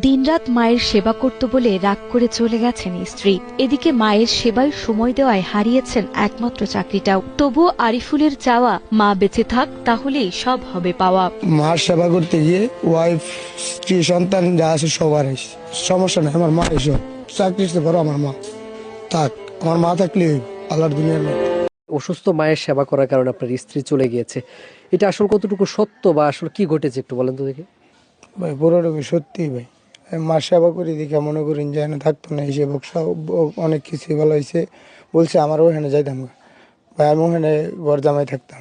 দিনরাত মায়ের সেবা করত বলে রাগ করে চলে গেছেন স্ত্রী। এদিকে মায়ের সেবায় সময় দেওয়ায় হারিয়েছেন একমাত্র চাকরিটাও। তবুও আরিফুলের চাওয়া, মা বেঁচে থাক, তাহলেই সব হবে পাওয়া। মার সেবা করতে গিয়ে ওয়াইফ, স্ত্রী, সন্তান যা আছে সবার সমস্যা নেই। আমার মা এসব চাকরি বড়, আমার মা থাক, আমার মা থাকলে আল্লাহর দুনিয়ার মধ্যে। অসুস্থ মায়ের সেবা করার কারণে আপনার স্ত্রী চলে গিয়েছে, এটা আসলে কতটুকু সত্য বা আসলে কি ঘটেছে একটু বলেন তো দেখি। ভাই পুরোটুকু সত্যি ভাই, মার সেবা করি দেখে মনে করেন যে থাকতো না, এই সেবক অনেক কিছু ভালো হয়েছে বলছে। আমার ওখানে যাইতাম ভাই, আমি ওখানে ঘর জামাই থাকতাম,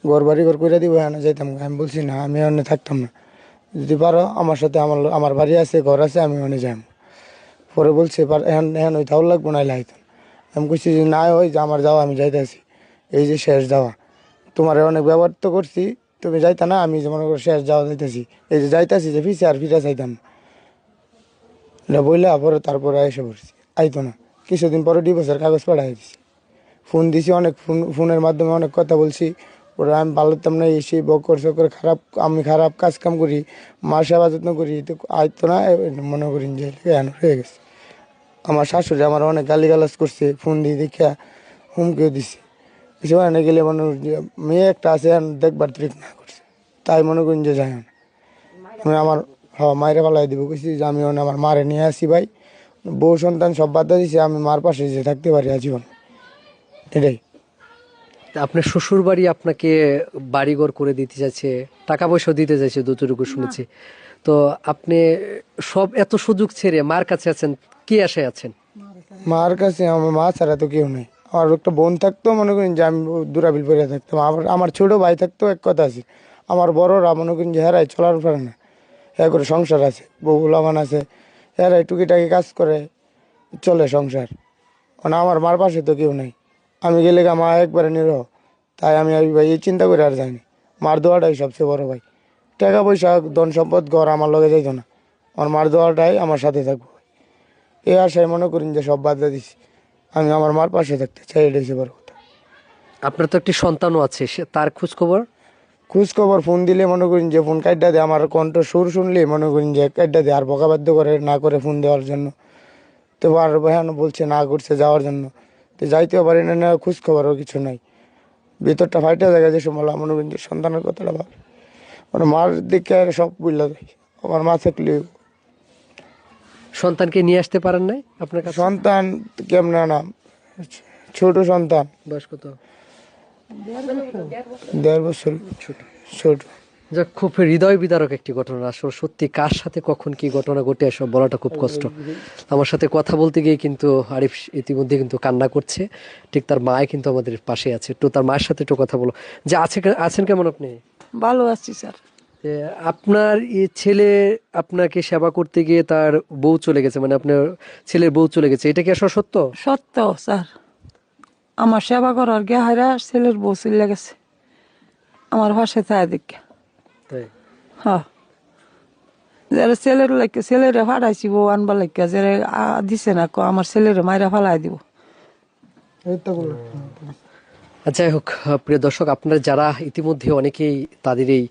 ঘর বাড়ি ঘর করে দিব, ওখানে যাইতাম। আমি বলছি না, আমি ওখানে থাকতাম না, যদি পারো আমার সাথে, আমার বাড়ি আছে, ঘর আছে, আমি ওখানে যাই। পরে বলছে এখন এখন ওই তাও লাগবো না, লাইতাম। আমি বলছি যে না, ওই যে আমার যাওয়া, আমি যাইতেছি, এই যে শেষ যাওয়া, তোমার অনেক ব্যবহার তো করছি, তুমি যাইতা না, আমি যে মনে করো শেষ যাওয়া যাইতেছি, এই যে যাইতেছি, যে ফিসে আর ফিরা চাইতাম না বইলা। পরে তারপরে এসে পড়ছি, আইতো না। কিছুদিন পরে ডিভোর্সের কাগজ পাঠাই দিছি, ফোন দিছি অনেক, ফোনের মাধ্যমে অনেক কথা বলছি। ওরা আমি ভালো হতাম না, এসে বকর সকর খারাপ, আমি খারাপ কাজ কাম করি, মার সেবা যত্ন করি, তো আইতো না। মনে করেন যে এখন হয়ে গেছে। আমার শাশুড়ি আমার অনেক গালিগালাজ করছে, ফোন দিয়ে দেখা হুমকেও দিছে। সেখানে গেলে মনে করি যে মেয়ে একটা আছে, দেখবার ট্রিক না করছে, তাই মনে করেন যে যাই না। আমি আমার মায়ের পালাই দিব কইছি যে আমি আমার মারে নিয়ে আসি ভাই, বউ সন্তান সব বাদ দিয়েছি, আমি মার পাশে যে থাকতে পারি আজীবন, এটাই। আপনার শ্বশুর বাড়ি আপনাকে বাড়িঘর করে দিতে চাইছে, টাকা পয়সা দিতে চাইছে যতটুকু শুনেছি, তো আপনি সব এত সুযোগ ছেড়ে মার কাছে আছেন, কি আশায় আছেন? মার কাছে আমার মা ছাড়া তো কেউ নেই। আমার একটা বোন থাকতো, মনে করেন যে আমি দূরাবিল পরে থাকতাম। আমার ছোট ভাই থাকতো, এক কথা আছে। আমার বড়রা মনে করেন যে হেরাই চলার পারে না, হ্যাঁ করে সংসার আছে, বউ লাগান আছে, হেরাই টুকিটাকি কাজ করে চলে সংসার। মানে আমার মার পাশে তো কেউ নেই, আমি গেলে মা একবারে নিরহ। তাই আমি ভাই এই চিন্তা করে আর যাইনি। মার দোয়াটাই সবচেয়ে বড় ভাই। টাকা পয়সা, ধন সম্পদ, ঘর আমার লগে যাইতো না, আমার মার দোয়াটাই আমার সাথে থাকবো। এই আশায় মনে করেন যে সব বাদ দিছি, আমি আমার মার পাশে থাকতে চাই, এটাই হচ্ছে বড় কথা। আপনার তো একটি সন্তানও আছে, তার খোঁজ খবর? খোঁজ খবর ফোন দিলে মনে করেন যে ফোন কাইটা দেয়, আমার কণ্ঠ সুর শুনলে মনে করেন যে কাইটা দেয়, আর বকাবাধ্য করে না করে ফোন দেওয়ার জন্য। তো আর ভাইয়ানো বলছে না করছে যাওয়ার জন্য, তো যাইতেও পারি না, না খোঁজ খবরও কিছু নাই। ভিতরটা ফাইটা জায়গা যে সময় মনে করেন যে সন্তানের কথাটা ভাব, মানে মার দিকে সব বুঝলা যায়। আমার মা থাকলে সন্তানকে নিয়ে আসতে পারেন নাই আপনার কাছে? সন্তান কেমন না, ছোট সন্তান, বয়স কত? 1.5 বছর ছোট। ছোট। যাক, খুব হৃদয় বিদারক একটি ঘটনা। আসলে সত্যি কার সাথে কখন কি ঘটনা ঘটে এসব বলাটা খুব কষ্ট। আমার সাথে কথা বলতে গিয়ে কিন্তু আরিফ ইতিমধ্যে কিন্তু কান্না করছে, ঠিক তার মায় কিন্তু আমাদের পাশে আছে। একটু তার মায়ের সাথে একটু কথা বলো, যে আছেন কেমন আপনি? ভালো আছি স্যার। যে আপনার ছেলে আপনাকে সেবা করতে গিয়ে তার বউ চলে গেছে, মানে আপনার ছেলের বউ চলে গেছে, এটা কি আসলে সত্য? সত্য স্যার, আমার সেবা করার গে হাইরা ছেলের বউ চলে গেছে আমার পাশে থাকা দেখে। তাই? হ্যাঁ, যারা ছেলের লাগে ছেলেরে ফাটাইছি বউ আনবার লাগে, যারা দিছে না আমার ছেলেরে মাইরা ফালাই দিব। যাই হোক, প্রিয় দর্শক, আপনারা যারা ইতিমধ্যে অনেকেই তাদের এই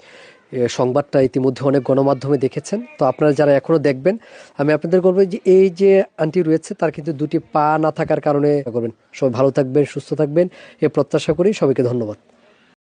সংবাদটা ইতিমধ্যে অনেক গণমাধ্যমে দেখেছেন, তো আপনারা যারা এখনো দেখবেন, আমি আপনাদের বলবো যে এই যে আন্টি রয়েছে তার কিন্তু দুটি পা না থাকার কারণে করবেন। সবাই ভালো থাকবেন, সুস্থ থাকবেন, এ প্রত্যাশা করি। সবাইকে ধন্যবাদ।